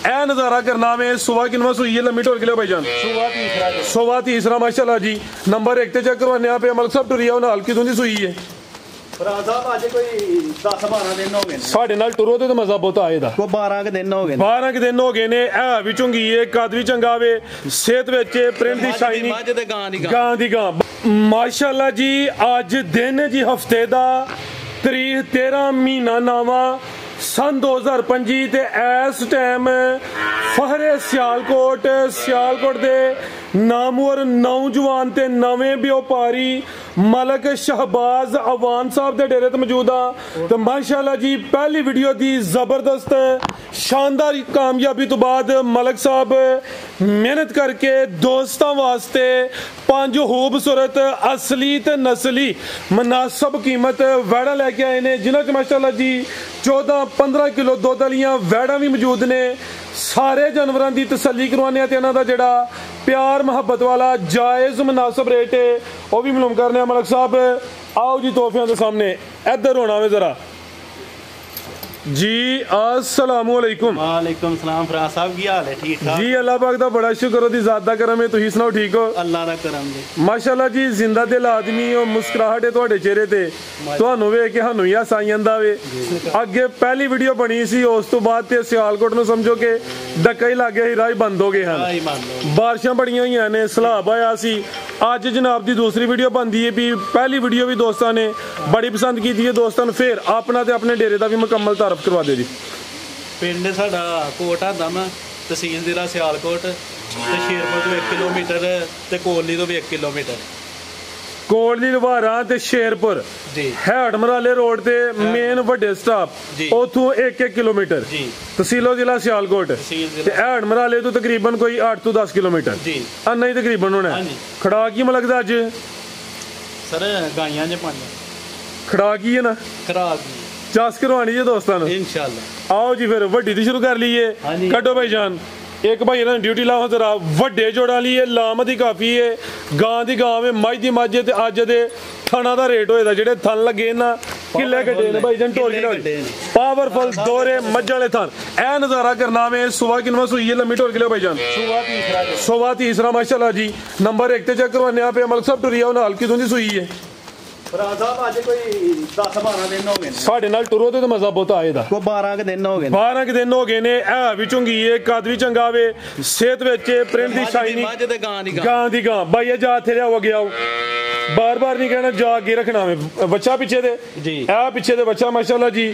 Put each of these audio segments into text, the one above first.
ए नजारा करना में सुबह किनवा सुई है लम्बी ढोल के लिए भाईजान सुबह तीसरा माशाल्लाह जी नंबर 1 ते चेक करवाने आप मलक साहब टुरिया नाल कितों दी सुई है साढ़े नाल टुरो ते मजा बहुत आए दा 12 के दिन हो गए ने है भी चुंगी है कद भी चंगा वे सेहत विच प्रिंट दी शाइनिंग गां दी गां माशाल्लाह जी अज दिन जी हफ्ते दा तरीक 13 महीना नावा सन 2025 ते इस टाइम फहरे सियालकोट दे नामवर नौजवान ते नवे व्यापारी मलक शहबाज अवान साहब दे डेरे ते मौजूद हाँ तो माशाल्लाह जी पहली वीडियो दी जबरदस्त शानदार कामयाबी तो बाद मलक साहब मेहनत करके दोस्तों वास्ते 5 खूबसूरत असली ते नस्ली मुनासिब कीमत वैड़ा लेके आए ने जिन्हां च माशाल्लाह जी 14-15 किलो दुध वालियां वैड़ा भी मौजूद ने सारे जानवरों की तसल्ली करवाने ते इन्हां दा जेड़ा प्यार मोहब्बत वाला जायज़ मुनासिब रेट है वह भी मालूम करने मलक साहब आओ जी तोहफियां के सामने इधर होना वे जरा जी अस्सलामु अलैकुम वालेकुम सलाम फराज साहब की हाल है ठीक ठाक जी अल्लाह पाक दा बड़ा शुक्र दी ज़ात दा करम है तुसीं सुनाओ ठीक हो अल्लाह दा करम जी माशाल्लाह जी जिंदा दिल आदमी और मुस्कुराहट है तुहाडे चेहरे ते तुहानू वेख के सानू ही हासा आई जांदा वे अगे पहली वीडियो बनी सी उस तो बाद ते सियालकोट नू समझो कि धक्का ही लग गया ही राह बंद हो गए हैं बारिशां बड़ियां होईयां ने सैलाब आया सी अज जनाब दी दूसरी वीडियो बनदी है भी पहली वीडियो भी दोस्तों ने बड़ी पसंद की है दोस्तों ने फिर अपना ते अपने डेरे दा भी मुकम्मल तारफ करवा दे जी पिंड साडा कोट हदम तहसील जिला सियालकोट ते शेरपुर तो 1 किलोमीटर ते कोटली तो भी 1 किलोमीटर कोटली लवारा ते शेरपुर हैट मराले रोड ते मेन वड्डे स्टॉप उथों 1 किलोमीटर तहसीलो जिला सियालकोट ते हैट मराले तो तकरीबन कोई 8 तो 10 किलोमीटर अन्ना ही तकरीबन होना खड़ा की मैं लगता अज सर गाइयां जे पानी खड़ा की है ना चास करवानी है दोस्तों इंशाल्लाह आओ जी फिर वड्डी दी शुरू कर लीए कटो भाई जान एक भाई ने ड्यूटी लाओ जरा वड्डे जोड़ा लिए लाम दी काफी है गां दी गां में मज दी मज ते अज दे थना दा रेट होए दा जेडे थन लगे ना किले कटे ने भाई जान टोल के पावरफुल दोरे मज वाले थन ए नजारा करना में सुबह किनवा सुई है लम्बी टोल के भाई जान सुबह तीसरा माशाल्लाह जी नंबर 1 ते चेक करवाने आप मलक साहब टुरिया नाल कितों दी सुई है साढ़े नाल टुरो ते मजा बहुत आए दा 12 के दिन हो गए ने है भी चुंगी है कद भी चंगा वे सेहत विच प्रिंट दी शाइनिंग गां दी गां भाई जा थे लिया गया बार बार नहीं कहना जा अगे रखना में बच्चा पिछे दे जी ए पिछे दे बच्चा माशाल्लाह जी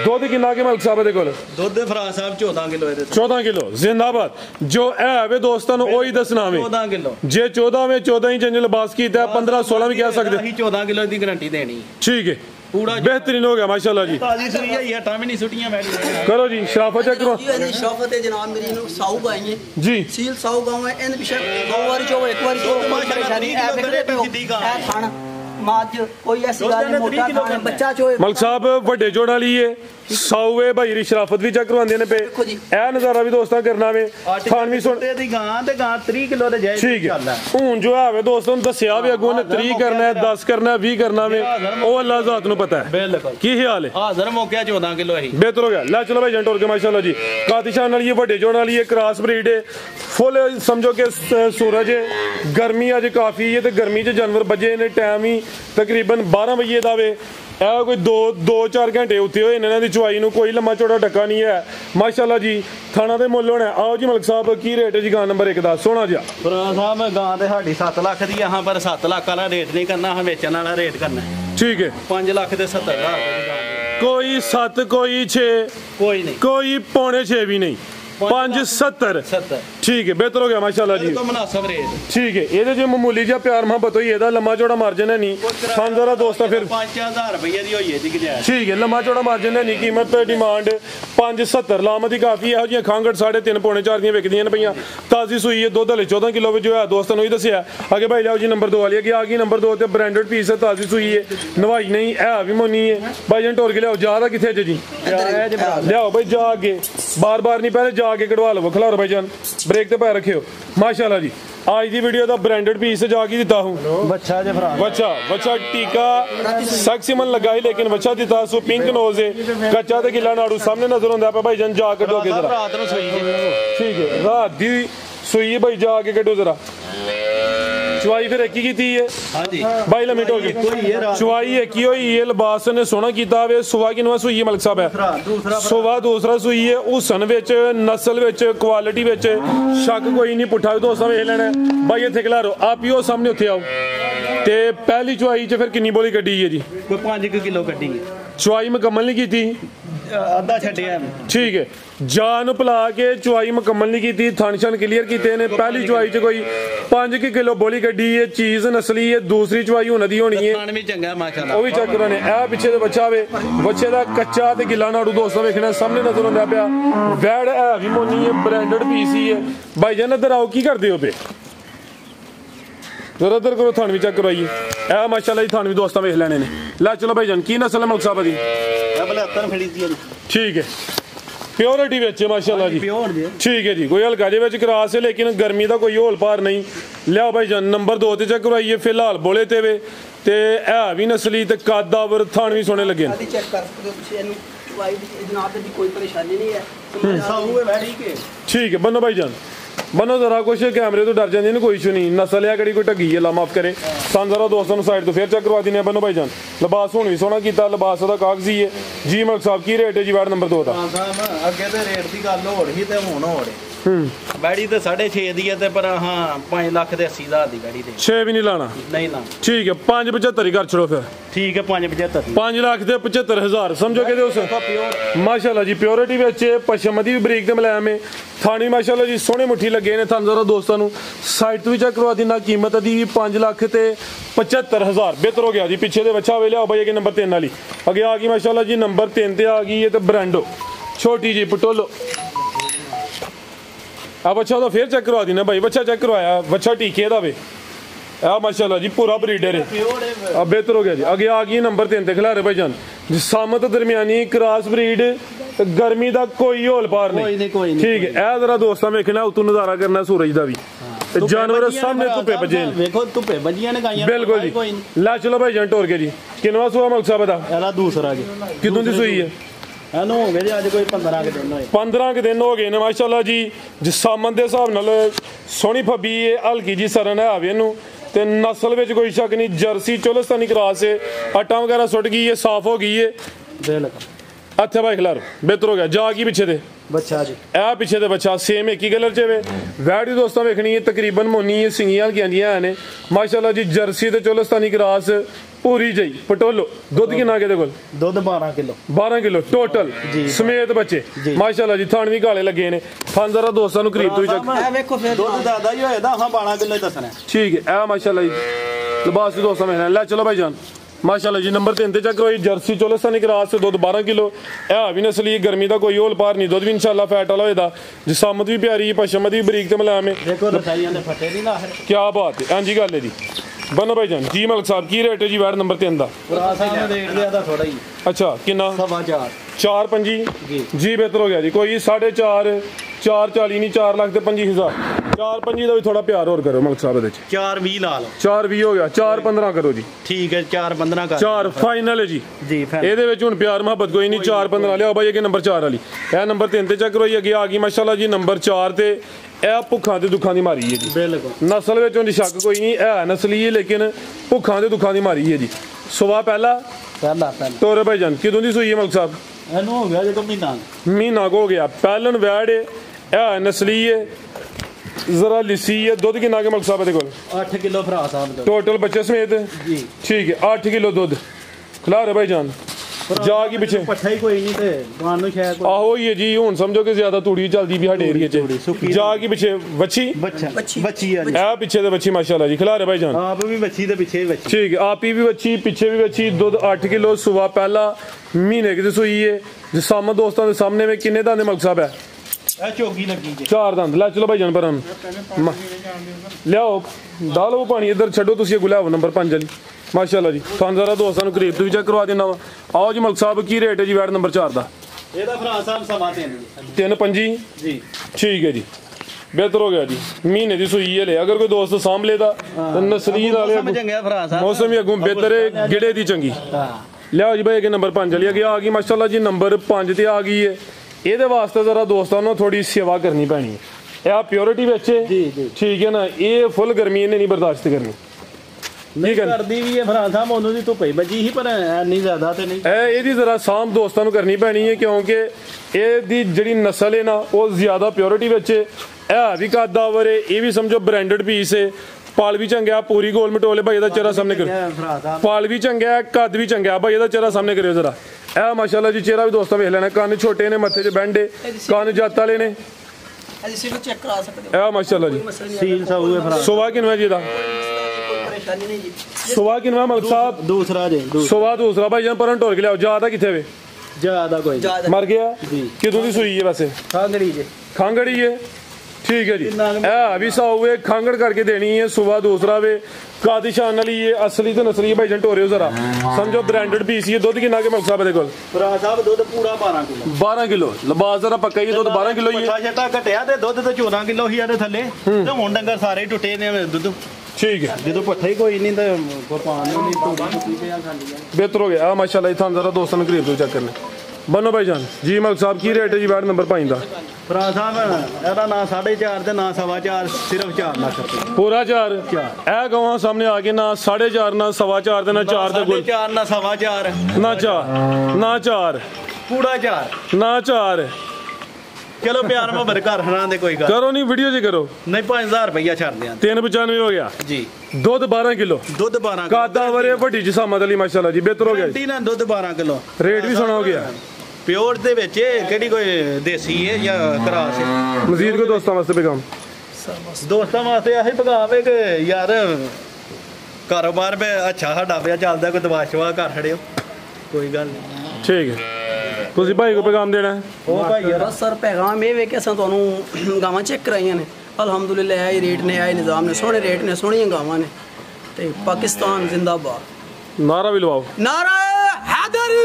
दुध कितना के मलक साहब दे कोल दुध फराज साहब 14 किलो है 14 किलो जिंदाबाद जो है वे दोस्तों ने वही दसना में 14 किलो जे 14 में 14 ही जंज लिबास कीता 15 16 भी कह सकदे 14 किलो दी गारंटी देनी ठीक है पूरा बेहतरीन हो गया माशाल्लाह जी ताजी सुई है ये हटा भी नहीं सुटियां मैडी करो जी शराफत चेक करो जी शराफत है जनाब मेरी नु साऊ गाय है जी सील साऊ गांव है इन पिछे 2 बार चो एक बार चो परेशानी है है खाना माज कोई ऐसी बात नहीं मोटा खाना बच्चा चो मलक साहब वड्डे जोड़ा लिए सौवे भाई री शराफत भी चेक करवांदे ने पे ए नजारा भी दोस्तों करना वे खान भी सुन दी गां ते गां 3 किलो दे जाए ठीक है हुन जो है दोस्तों दसया भी अगों ने 3 करना है 10 करना है 20 करना वे ओ अल्लाह ज़ात नु पता है बिल्कुल की ख्याल है हाजिर मौके 14 किलो है बेहतर हो गया ला चलो भाई जंट और के माशाल्लाह जी कातिशान वाली ये वड्डे जोड़ वाली ये क्रॉस ब्रीड है फुल समझो कि सूरज है गर्मी अज काफी है ते गर्मी च जानवर बजे ने टाइम ही तकरीबन 12 बजे दा वे कोई 2-4 घंटे उत्थे होए इन्हां दी चवाई नूं कोई लम्मा चौड़ा टक्का नहीं है माशाल्लाह जी थाना दे मुੱਲ होना आओ जी मलक साहब की रेट है जी गां नंबर 1 दा सोना जी फराज साहब गां ते साडी 7 लाख दी यहां पर 7 लाख वाला रेट नहीं करना हम बेचने वाला रेट करना ठीक है 5 लाख ते 70,000 दी गां कोई 7 कोई 6 कोई नहीं कोई पौने 6 भी नहीं 570 ठीक है बेहतर हो गया माशाल्लाह जी मुनासिब रेट ठीक है ये जो मामूली जा प्यार मोहब्बत हुई है लम्मा चौड़ा मार्जिन है नहीं सन जरा दोस्तों फिर 5000 रुपए दी होई है दी गुजारिश ठीक है लम्मा चौड़ा मार्जिन है नहीं कीमत डिमांड 570 लामत ही काफी है जी खांगड़ 3.5 पौने 4 दी विकदियां ने पईयां ताजी सुई है दुध वाले 14 किलो जो है दोस्तों ने दसिया आगे भाई जाओ जी नंबर 2 वाली आ गई नंबर 2 ते ब्रांडेड पीस है ताजी सुई है नवाई नहीं है भी मोनी है भाई जन टोर के लियाओ जा किथे जी लियाओ भाई जा आगे बार बार नहीं पहले जा के कढ़वा लो खिलाओ भाई जान ब्रेक ते पैर रखियो माशाल्लाह जी आज की वीडियो का ब्रांडेड पीस जाके दिता हूँ बच्चा टीका सेक्सी मन लगा ही लेकिन बच्चा दिता सो पिंक नोज है कच्चा ते गिला नाड़ू सामने नजर आंदा है भाई जान जा के डोगे जरा रात दी सुई भाई जाके कड्डो जरा चवाई फिर एक ही की है हां जी भाई लिमिट हो गई चवाई एक ही हुई है लिबास ने सोना कीता वे सुबह किनवा सुई है मलिक साहब है सुबह दूसरा सुई है हुसन विच नस्ल विच क्वालिटी विच शक कोई नहीं पुठा दोस्तां वेख लेना भाई इत्थे खलारो आप ही हो सामने उत्थे आओ ते पहली चवाई च फिर किन्नी बोली कड्डी है जी कोई 5 किलो कड्डी है चवाई मुकम्मल नहीं की आधा छड्डिया ठीक है जान पिला के चवाई मुकम्मल नहीं की थन शन क्लीयर किए ने पहली चवाई च कोई 5 किलो बोली कड्डी है चीज नस्ली है दूसरी चवाई होने दी होनी है भी चंगा माशाल्लाह वो भी चेक कराने ए पिछे दे बच्चा वे बच्चे दा कच्चा ते गिला नाड़ू दोस्तों वेखना सामने नजर आंदा पिया वैड है भी मोनी है ब्रांडेड पीस ही है भाई जान इधर आओ की करदे हो पे जरा इधर करो थान भी चेक करवाइए ए माशाल्लाह जी थान भी दोस्तों वेख लेने ने ला चलो भाई जान की नस्ल है मलिक साहब दी ठीक है प्योरिटी विच माशाल्लाह जी ठीक है जी कोई हल्का जे विच क्रास है लेकिन गर्मी दा कोई होल पार नहीं लिया भाई जान नंबर 2 ते चेक करवाइए फिलहाल बोले ते वे ते है भी नस्ली ते कदावर थान भी सोने लगे चेक कर सकते हो ਤੁਸੀਂ ਇਹਨੂੰ ਚਵਾਈ ਦੀ ਜਨਾਬ ਦੀ ਕੋਈ ਪਰੇਸ਼ਾਨੀ ਨਹੀਂ ਹੈ ਸਾਹੂ ਹੈ ਵੈੜੀ ਕੇ ठीक है बनो भाई जान बनो जरा कुछ कैमरे तो डर जाते हैं कोई इशू नहीं नस्ल है कड़ी कोई ढगी है ला माफ करे सन जरा दोस्तों साइड तो फिर चेक करवा देने बनो भाई जान लिबास हुण भी सोहना कीता लिबास दा कागजी है जी मलिक साहब की रेट है जी वार्ड नंबर 2 दा अगे ते रेट दी गल होड़ ही ते हुण होड़ बैड़ी ते 6.5 दी है ते पर हां 5 लाख ते 80 हज़ार दी बैड़ी दे 6 भी नहीं लाना नहीं ना ठीक है 5.75 ही कर छड़ो फिर ठीक है 5.75 5 लाख ते 75,000 समझो के उस माशाल्लाह जी प्योरिटी विच पश्चिम दी बरीक ते मुलायम है थानी माशाल्लाह जी सोहने मुट्ठी लगे ने थान जरा दोस्तों साइड तो भी चेक करवा देना कीमत दी 5 लाख ते 75,000 बेहतर हो गया जी पीछे दे बच्चा वे लिया भाई अगे नंबर 3 वाली अगे आ गई माशाल्लाह जी नंबर 3 ते आ गई है तो ब्रांडो छोटी जी पटोलो अब बच्चा तो फिर चेक करवा देना भाई बच्चा चेक करवाया बच्चा टीके दा वे माशाल्लाह जी पूरा ब्रीडर है अब बेहतर हो गया जी अगे आ गई नंबर 3 ते खिलारे भाई जान जिसामत दरमियानी क्रॉस ब्रीड गर्मी दा कोई होल पार नहीं ठीक है ए जरा दोस्तां वेखना उतों नजारा करना सूरज दा भी जानवर सामने धुप्पे बजे देखो धुप्पे बजियां ने गाइयां बिल्कुल जी ला चलो भाई जान टोर के जी किनवा सुआ मलिक साहब दा एला दूसरा जी कितों दी सुई है एनु हो गए आज कोई 15 के दिन होए 15 के दिन हो गए ने माशाल्लाह जी जिसामत दे हिसाब नाल सोहनी फब्बी है हल्की जी सरन है आवे नु ते नस्ल विच कोई शक नहीं जर्सी चोलस्तानी क्रॉस है आटा वगैरह सुट गई है साफ हो गई है बिल्कुल अच्छा भाई खिलारो बेहतर हो गया जा की पीछे दे बच्चा जी ए पीछे दे बच्चा सेम एक ही कलर च वे वैड भी दोस्तों वेखनी है तकरीबन मोनी है सिंगियां हल्कियां ने माशाल्लाह जी जर्सी ते चोलस्तानी क्रॉस पूरी जई पटोलो दुध किन्ना के दे कोल दुध 12 किलो टोटल समेत बच्चे माशाल्लाह जी थान भी काले लगे ने थान जरा दोस्तां नु करीब तो चेक ए देखो फिर दुध ज्यादा ही होएदा हां 12 किलो ही दसना ठीक है ए माशाल्लाह जी लिबास भी दोस्तां में ले चलो भाई जान माशाल्लाह जी नंबर 3 ते चेक करो जर्सी चोलस्तानी क्रॉस दुध 12 किलो है भी नस्ली गर्मी दा कोई होल पार नहीं दुध भी इंशाल्लाह फैट वाला होएदा जिसामत भी प्यारी है पश्चिम दी बरीक ते मुलायम है देखो रसाइयां दे फटे नहीं ना क्या बात है हां जी गल है जी बनो भाई जान जी मलिक साहब की रेट है जी वार्ड नंबर 3 दा सामने रेट दिया था थोड़ा ही अच्छा कितना 4 पंजी जी बेहतर हो गया जी कोई 4.5 440 नहीं 4 लाख ते 25,000 4.5 दा भी थोड़ा प्यार और करो मलिक साहब दे 4.20 ला लो 4.20 हो गया 4.15 करो जी ठीक है 4.15 का 4 फाइनल है जी ਇਹਦੇ ਵਿੱਚ ਹੁਣ ਪਿਆਰ ਮੁਹੱਬਤ ਕੋਈ ਨਹੀਂ 4.15 ਲਿਆਓ ਭਾਈ ਅੱਗੇ ਨੰਬਰ 4 ਵਾਲੀ ਇਹ ਨੰਬਰ 3 ਤੇ ਚੈੱਕ ਕਰੋ ਜੀ ਅੱਗੇ ਆ ਗਈ ਮਾਸ਼ਾਅੱਲਾ ਜੀ ਨੰਬਰ 4 ਤੇ ਇਹ ਭੁੱਖਾਂ ਤੇ ਦੁੱਖਾਂ ਦੀ ਮਾਰੀ ਹੈ ਜੀ ਬਿਲਕੁਲ ਨਸਲ ਵਿੱਚ ਉਹਦੀ ਸ਼ੱਕ ਕੋਈ ਨਹੀਂ ਇਹ ਨਸਲੀ ਹੈ ਲੇਕਿਨ ਭੁੱਖਾਂ ਤੇ ਦੁੱਖਾਂ ਦੀ ਮਾਰੀ ਹੈ ਜੀ ਸੁਬਾ ਪਹਿਲਾ ਤੋਰੇ ਭਾਈ ਜਾਨ ਕਿਦੋਂ ਦੀ ਸੂਈ ਹੈ ਮਲਿਕ ਸਾਹਿਬ ਇਹਨੂੰ ਹੋ ਗਿਆ ਜਦੋਂ ਮਹੀਨਾ ਹੋ ਗਿਆ ਪਹਿਲਨ ਵੈੜ ਹੈ ਇਹ ਨਸਲੀ ਹੈ जरा लिसी है दुध कितना के मलिक साहब कोल 8 किलो भरा साहब टोटल बच्चे समेत जी ठीक है 8 किलो दुध खिला रहे भाई जान जा की पीछे पट्ठा ही कोई नहीं ते दुकान नु शायद आहो ये जी हुन समझो कि ज्यादा तूड़ी चलदी भी हाडे एरिया च जा की पीछे बच्ची बच्ची है ए पीछे दे बच्ची माशाल्लाह जी खिला रहे भाई जान आप भी बच्ची दे पीछे बच्ची ठीक है आप ही भी बच्ची पीछे भी बच्ची दुध 8 किलो सुबह पहला महीने की सूई है जिसाम दोस्तों के सामने में किन्ने दाने मलिक साहब है चौकी लगी 4 दंद ला चलो भाई जान पर लियाओ डालो पानी इधर छो तुम गुलाब नंबर 5 वाली माशाल्लाह जी थान जरा दोस्तों करीब तो भी चेक करवा देना वा आओ जी मलिक साहब की रेट है जी वार्ड नंबर 4 का 3 पंजी जी ठीक है जी बेहतर हो गया जी महीने की सूई है ले अगर कोई दोस्त सामभ लेता नसली मौसम ही अगू बेहतर है गिड़े की चंगी लियाओ जी भाई अगे नंबर 5 वाली अगे आ गई माशाल्लाह जी नंबर 5 ते आ गई है ਇਹਦੇ ਵਾਸਤੇ ਜ਼ਰਾ ਦੋਸਤਾਂ ਨੂੰ ਥੋੜੀ ਸੇਵਾ ਕਰਨੀ ਪੈਣੀ ਹੈ ਇਹ ਪਿਓਰਿਟੀ ਵਿੱਚ ਜੀ ਠੀਕ ਹੈ ਨਾ। ਇਹ ਫੁੱਲ ਗਰਮੀ ਇਹਨੇ ਨਹੀਂ ਬਰਦਾਸ਼ਤ ਕਰਨੀ, ਨਹੀਂ ਕਰਦੀ ਵੀ ਹੈ ਫਰਾਂ ਸਾਹਿਬ ਉਹਨੂੰ ਦੀ ਧੁੱਪੇ ਵੱਜੀ ਸੀ ਪਰ ਨਹੀਂ ਜ਼ਿਆਦਾ ਤੇ ਨਹੀਂ। ਇਹਦੀ ਜ਼ਰਾ ਸਾਂਭ ਦੋਸਤਾਂ ਨੂੰ ਕਰਨੀ ਪੈਣੀ ਹੈ ਕਿਉਂਕਿ ਇਹਦੀ ਜਿਹੜੀ ਨਸਲ ਹੈ ਨਾ ਉਹ ਜ਼ਿਆਦਾ ਪਿਓਰਿਟੀ ਵਿੱਚ ਇਹ ਵੀ ਕੱਦਾਵਰ ਹੈ, ਇਹ ਵੀ ਸਮਝੋ ਬ੍ਰਾਂਡਡ ਪੀਸ ਹੈ। ਪਾਲ ਵੀ ਚੰਗਾ, ਪੂਰੀ ਗੋਲ ਮਟੋਲੇ ਭਾਈ ਇਹਦਾ ਚਿਹਰਾ ਸਾਹਮਣੇ ਕਰੋ। ਪਾਲ ਵੀ ਚੰਗਾ, ਕੱਦ ਵੀ ਚੰਗਾ ਭਾਈ ਇਹਦਾ ਚਿਹਰਾ ਸਾਹਮਣੇ ਕਰਿਓ ਜ਼ਰਾ। ਇਹ ਮਾਸ਼ਾਅੱਲਾ ਜੀ ਚਿਹਰਾ ਵੀ ਦੋਸਤਾਂ ਵੇਖ ਲੈਣਾ। ਕੰਨ ਛੋਟੇ ਨੇ, ਮੱਥੇ 'ਚ ਬੈਂਡ ਹੈ, ਕੰਨ ਜੱਤ ਵਾਲੇ ਨੇ। ਅਸੀਂ ਸਿਰ ਚੈੱਕ ਕਰਾ ਸਕਦੇ ਹੋ। ਇਹ ਮਾਸ਼ਾਅੱਲਾ ਜੀ ਸੀਲ ਸਾਊ ਹੈ ਫਰਾਂ। ਸੁਭਾ ਕਿਨਵਾ ਜੀ ਦਾ ਪਰੇਸ਼ਾਨੀ ਨਹੀਂ ਜੀ। ਸੁਭਾ ਕਿਨਵਾ ਮਲਕ ਸਾਹਿਬ? ਦੂਸਰਾ ਜੀ ਸੁਭਾ ਦੂਸਰਾ ਭਾਈ ਜਾਨ ਪਰਨ ਢੋਲ ਕੇ ਲਿਆਓ। ਜ਼ਿਆਦਾ ਕਿੱਥੇ ਵੇ? ਜ਼ਿਆਦਾ ਕੋਈ ਮਰ ਗਿਆ ਜੀ। ਕਿਦੋਂ ਦੀ ਸੂਈ ਹੈ ਵੈਸੇ? ਖਾਂਗੜੀ ਜੀ। ਖਾਂਗੜੀ ਹੈ ठीक है जी। भी सौ हुए खांगड़ करके देनी है। सुबह दूसरा वे कादिशान वाली ये असली तो नसली भाई जन टोरे जरा समझो ब्रांडेड पीस ये दूध कितना के मलक साहब देखो भरा साहब दूध पूरा 12 किलो 12 किलो लिबास जरा पक्का ये दूध 12 किलो ही है। छटा घटिया ते दूध ते 14 किलो ही आदे थल्ले ते हुन डंगर सारे टुटे ने दूध ठीक है। जो पट्ठा ही कोई नहीं तो पानी नहीं टूटी पे खाली बेहतर हो गया माशाल्लाह। इथां जरा दोस्तों ने करीब तो चेक करने बनो भाई जान जी। मलक साहब की रेट है जी वार्ड नंबर 5 दा? भरा साहब एदा ना 4.5 ते ना 4.25 सिर्फ 4 लाख रुपए पूरा 4 ए गवां सामने आ गए ना 4.5 ना 4.25 ते ना 4 ते 4 ना 4.25 ना 4 ना 4 पूरा 4 ना 4 चलो प्यार मोहब्बत कर हना दे कोई गल करो नहीं वीडियो जी करो नहीं 5000 रुपया छड़ दियां 395 हो गया जी। दूध 12 किलो दूध 12 कादावरे ਵੱਡੀ ਜਿਸਾਮਤ ਵਾਲੀ ਮਾਸ਼ਾਅੱਲਾ ਜੀ। ਬਿਹਤਰ ਹੋ ਗਿਆ ਜੀ ਨਾ दूध 12 किलो ਰੇਟ ਵੀ ਸੁਣਾ ਹੋ ਗਿਆ। प्योर ਦੇ ਵਿੱਚ ਕਿਹੜੀ ਕੋਈ ਦੇਸੀ ਹੈ ਜਾਂ ਕਰਾਸ ਹੈ? ਮਜ਼ੀਦ ਕੋ ਦੋਸਤਾਂ ਵਾਸਤੇ ਪੈਗਾਮ? ਦੋਸਤਾਂ ਵਾਸਤੇ ਆਹੀ ਪੈਗਾਮ ਹੈ ਕਿ ਯਾਰ ਕਾਰੋਬਾਰ में अच्छा ਸਾਡਾ ਪਿਆ ਚੱਲਦਾ ਕੋਈ ਦਵਾ ਸ਼ਵਾ ਕਰ ਛੜਿਓ ਕੋਈ ਗੱਲ ਨਹੀਂ। ਠੀਕ ਹੈ ਤੁਸੀਂ ਭਾਈ ਕੋ ਪੈਗਾਮ ਦੇਣਾ? ਉਹ ਭਾਈ ਯਾਰ ਬਸ ਸਰ ਪੈਗਾਮ ਇਹ ਵੇ ਕਿ ਅਸਾਂ ਤੁਹਾਨੂੰ ਗਾਵਾਂ ਚੈੱਕ ਕਰਾਈਆਂ ਨੇ ਅਲਹਮਦੁਲਿਲਾ। ਇਹ ਰੇਟ ਨੇ, ਇਹ ਨਿਜ਼ਾਮ ਨੇ, ਸੋਹਣੇ ਰੇਟ ਨੇ, ਸੋਹਣੀਆਂ ਗਾਵਾਂ ਨੇ ਤੇ ਪਾਕਿਸਤਾਨ ਜ਼ਿੰਦਾਬਾਦ। ਨਾਰਾ ਵੀ ਲਵਾਓ। ਨਾਰਾ हैदरी।